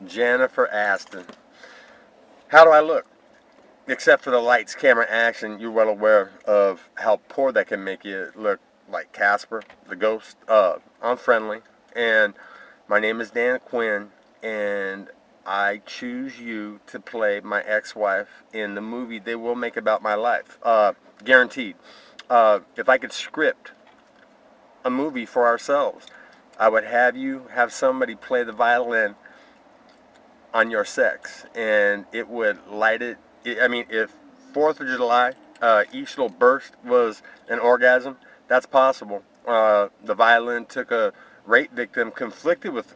Janfer ASSton. How do I look? Except for the lights, camera, action, you're well aware of how poor that can make you look like Casper, the ghost. I'm friendly, and my name is Dan Quinn, and I choose you to play my ex-wife in the movie they will make about my life. Guaranteed. If I could script a movie for ourselves, I would have you have somebody play the violin on your sex, and it would light it. I mean, if 4th of July, each little burst was an orgasm, that's possible. The violin took a rape victim conflicted with,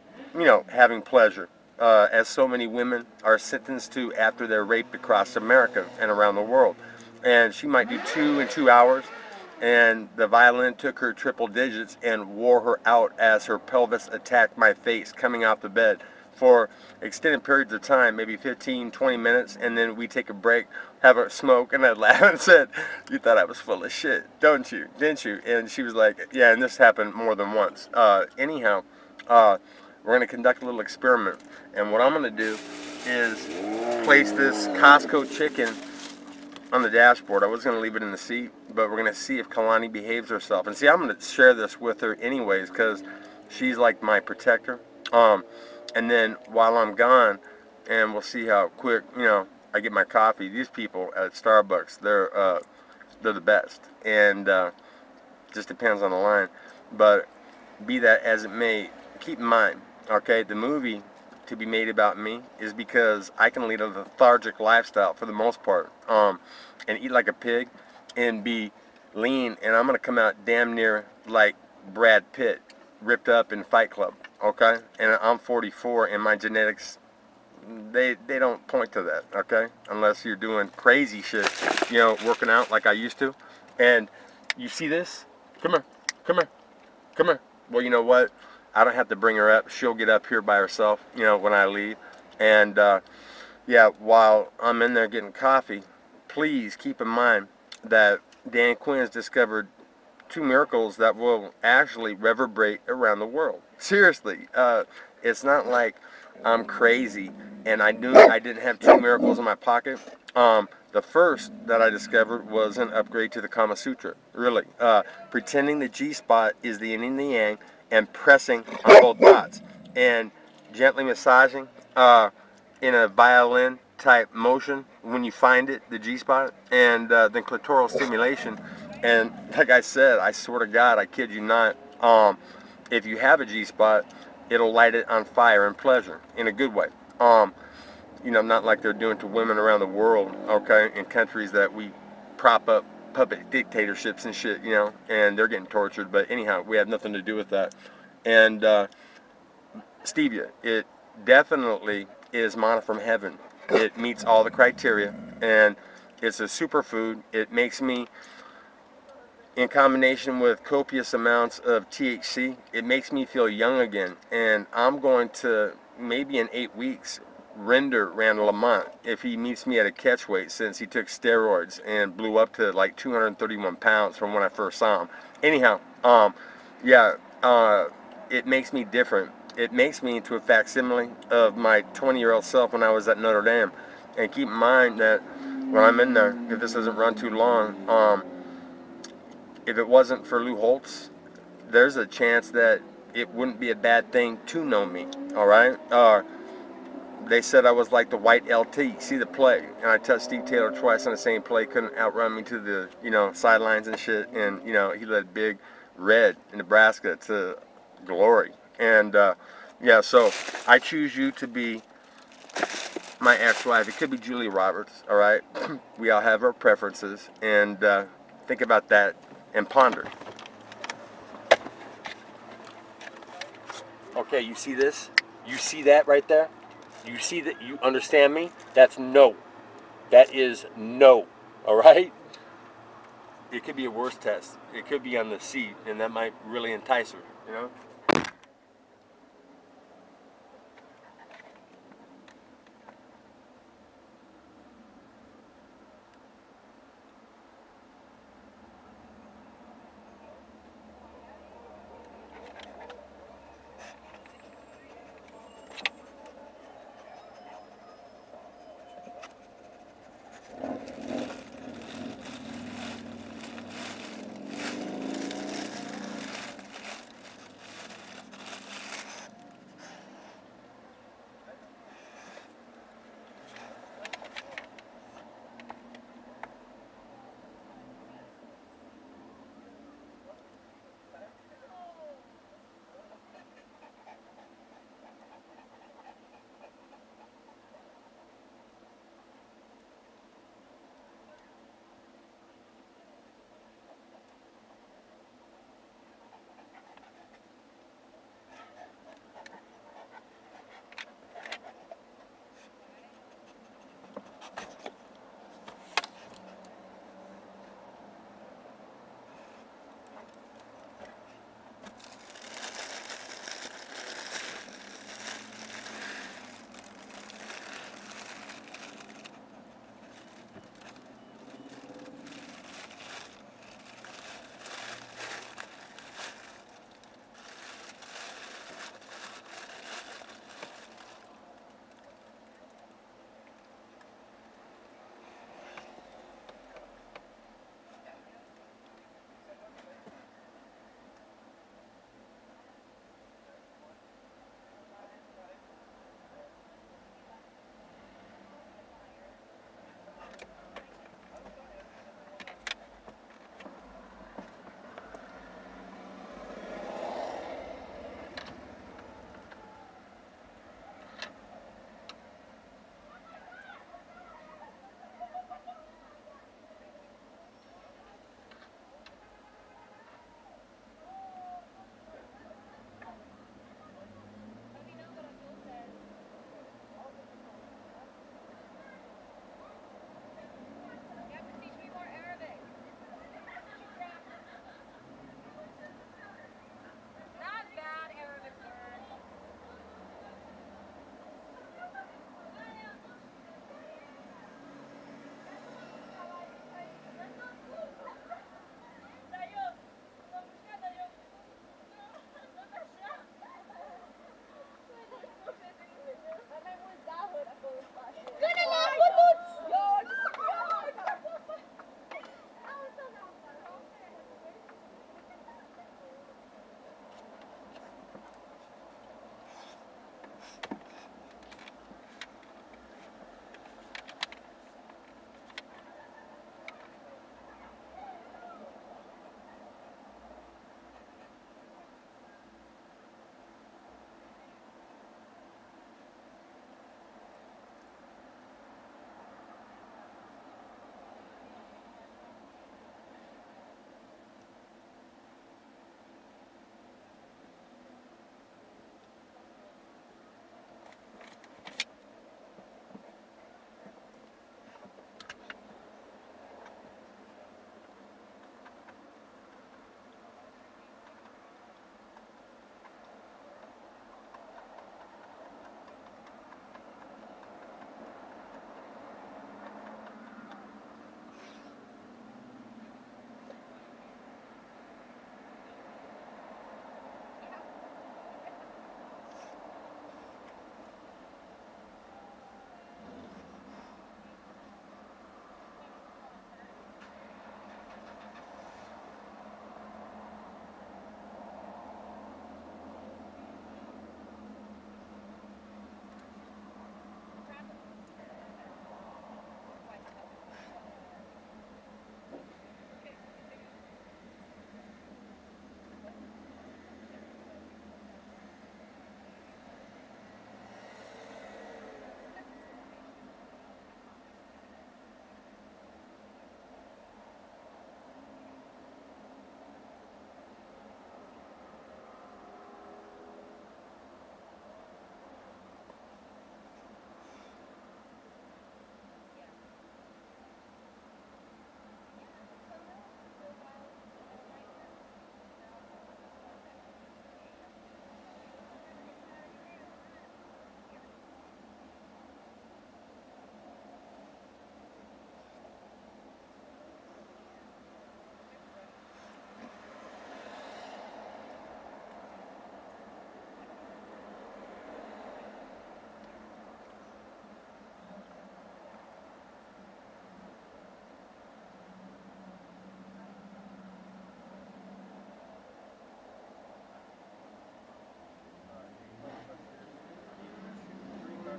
having pleasure, as so many women are sentenced to after they're raped across America and around the world. And she might do 2 in 2 hours, and the violin took her triple digits and wore her out as her pelvis attacked my face coming out the bed for extended periods of time, maybe 15, 20 minutes, and then we take a break, have a smoke, and I'd laugh and said, "You thought I was full of shit, don't you? Didn't you?" And she was like, "Yeah," and this happened more than once. Anyhow, we're going to conduct a little experiment, and what I'm going to do is place this Costco chicken on the dashboard. I was going to leave it in the seat, but we're going to see if Kalani behaves herself. And see, I'm going to share this with her anyways, because she's like my protector. And then while I'm gone, and we'll see how quick, I get my coffee. These people at Starbucks, they're the best. And just depends on the line. But be that as it may, keep in mind, okay, the movie to be made about me is because I can lead a lethargic lifestyle for the most part, and eat like a pig and be lean, and I'm going to come out damn near like Brad Pitt, ripped up in Fight Club, okay? And I'm 44, and my genetics, they don't point to that, okay? Unless you're doing crazy shit, working out like I used to. And you see this? Come here, come here, come here. Well, you know what? I don't have to bring her up. She'll get up here by herself, when I leave. And, yeah, while I'm in there getting coffee, please keep in mind that Dan Quinn has discovered 2 miracles that will actually reverberate around the world. Seriously, it's not like I'm crazy and I knew I didn't have 2 miracles in my pocket. The first that I discovered was an upgrade to the Kama Sutra. Really, pretending the G-spot is the yin and the yang, and pressing on both dots and gently massaging in a violin type motion when you find it, the G-spot, and then clitoral stimulation. And like I said, I swear to God, I kid you not, if you have a G-spot, it'll light it on fire and pleasure in a good way. Not like they're doing to women around the world, okay, in countries that we prop up puppet dictatorships and shit, and they're getting tortured. But anyhow, we have nothing to do with that. And stevia, it definitely is manna from heaven. It meets all the criteria, and it's a superfood. It makes me, in combination with copious amounts of THC, it makes me feel young again. And I'm going to, maybe in 8 weeks, render Randall Lamont if he meets me at a catch weight, since he took steroids and blew up to like 231 pounds from when I first saw him. Anyhow, yeah, it makes me different. It makes me into a facsimile of my 20-year-old self when I was at Notre Dame. And keep in mind that when I'm in there, if this doesn't run too long, if it wasn't for Lou Holtz, there's a chance that it wouldn't be a bad thing to know me, all right? They said I was like the white LT, see the play, and I touched Steve Taylor twice on the same play, couldn't outrun me to the, sidelines and shit, and, he led Big Red in Nebraska to glory. And, yeah, so I choose you to be my ex-wife. It could be Julia Roberts, all right? We all have our preferences, and think about that and ponder. Okay, you see this? You see that right there? You see that? You understand me? That's no. That is no, all right? It could be a worse test. It could be on the seat, and that might really entice her,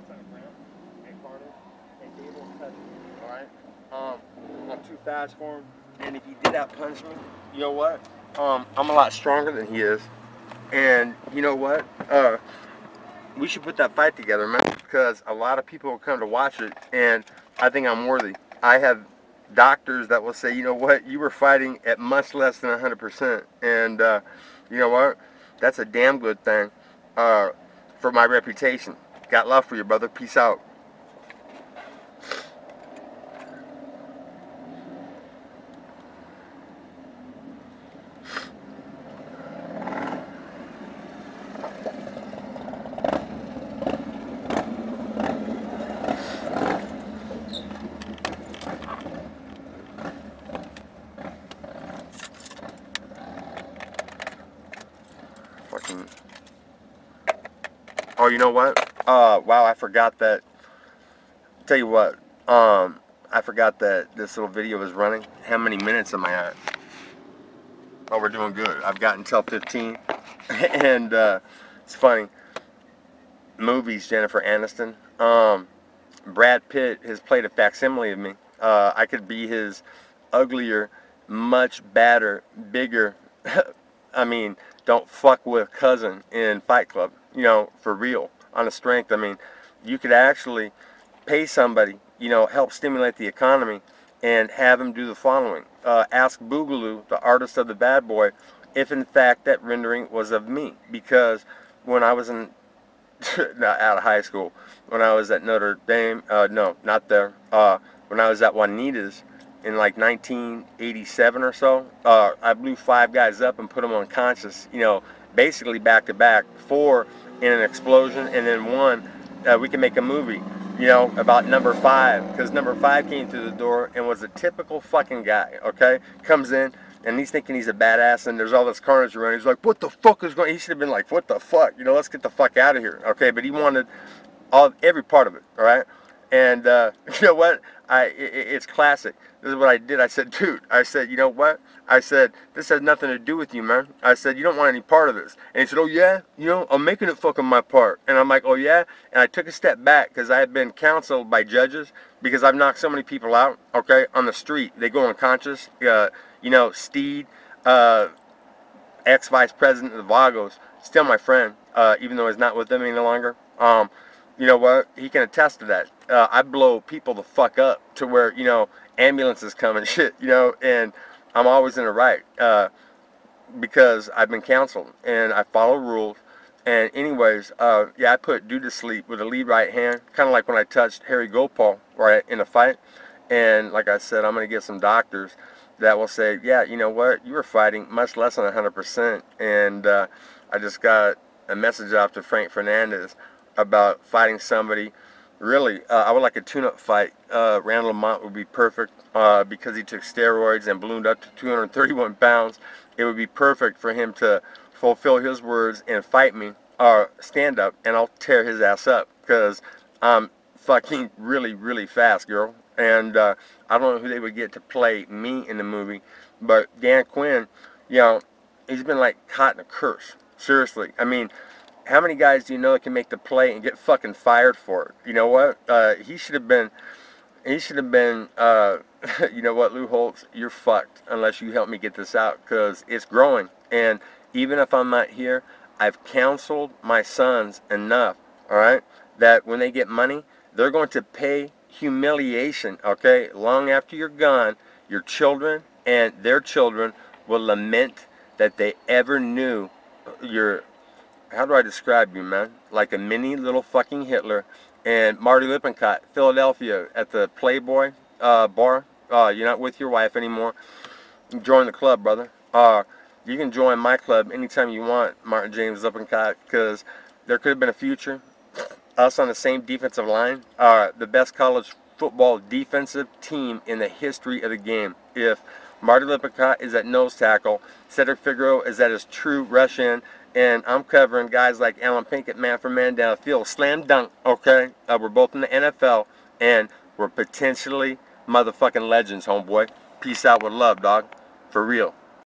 outside of Brown and Carter and Gable and touch me. Alright? I'm too fast for him. And if he did out punch me, you know what? I'm a lot stronger than he is. And you know what? We should put that fight together, man, because a lot of people will come to watch it, and I think I'm worthy. I have doctors that will say, you know what, you were fighting at much less than 100%, and you know what, that's a damn good thing for my reputation. Got love for you, brother. Peace out. Oh, you know what? Wow, I forgot that. Tell you what, I forgot that this little video is running. How many minutes am I at? Oh, we're doing good. I've got until 15. And it's funny. Movies, Janfer ASSton. Brad Pitt has played a facsimile of me. I could be his uglier, much badder, bigger, I mean, don't fuck with cousin in Fight Club. You know, for real, on a strength. I mean, you could actually pay somebody, you know, help stimulate the economy and have him do the following. Ask Boogaloo, the artist of the Bad Boy, if in fact that rendering was of me. Because when I was in, out of high school, when I was at Notre Dame, no, not there, when I was at Juanita's in like 1987 or so, I blew 5 guys up and put them unconscious, you know, basically back to back, 4 in an explosion, and then 1, we can make a movie, you know, about number 5, because number 5 came through the door and was a typical fucking guy, okay, comes in, and he's thinking he's a badass, and there's all this carnage around, he's like, what the fuck is going on? He should have been like, what the fuck, you know, let's get the fuck out of here, okay, but he wanted every part of it, all right, and you know what, it's classic. This is what I did. I said, dude, I said, you know what? I said, this has nothing to do with you, man. I said, you don't want any part of this. And he said, oh, yeah? You know, I'm making it fucking my part. And I'm like, oh, yeah? And I took a step back because I had been counseled by judges because I've knocked so many people out, okay, on the street. They go unconscious. You know, Steed, ex-vice president of the Vagos, still my friend, even though he's not with them any longer. You know what? He can attest to that. I blow people the fuck up to where, you know, ambulances come and shit, you know, and I'm always in the right because I've been counseled and I follow rules. And anyways, yeah, I put dude to sleep with a lead right hand, kind of like when I touched Harry Gopal right in a fight. And like I said, I'm going to get some doctors that will say, yeah, you know what, you were fighting much less than 100%. And I just got a message off to Frank Fernandez about fighting somebody. Really, I would like a tune-up fight. Randall Lamont would be perfect because he took steroids and ballooned up to 231 pounds. It would be perfect for him to fulfill his words and fight me, or stand up, and I'll tear his ass up because I'm fucking really, really fast, girl. And I don't know who they would get to play me in the movie, but Dan Quinn, you know, he's been like caught in a curse. Seriously, I mean, how many guys do you know that can make the play and get fucking fired for it? You know what? He should have been, you know what, Lou Holtz, you're fucked unless you help me get this out because it's growing. And even if I'm not here, I've counseled my sons enough, all right, that when they get money, they're going to pay humiliation, okay? Long after you're gone, your children and their children will lament that they ever knew your, how do I describe you, man? Like a mini little fucking Hitler. And Marty Lippincott, Philadelphia, at the Playboy bar. You're not with your wife anymore. Join the club, brother. You can join my club anytime you want, Martin James Lippincott, because there could have been a future. Us on the same defensive line, the best college football defensive team in the history of the game. If Marty Lippincott is at nose tackle, Cedric Figueroa is at his true rush in, and I'm covering guys like Alan Pinkett, man for man down the field. Slam dunk, okay? We're both in the NFL, and we're potentially motherfucking legends, homeboy. Peace out with love, dog. For real.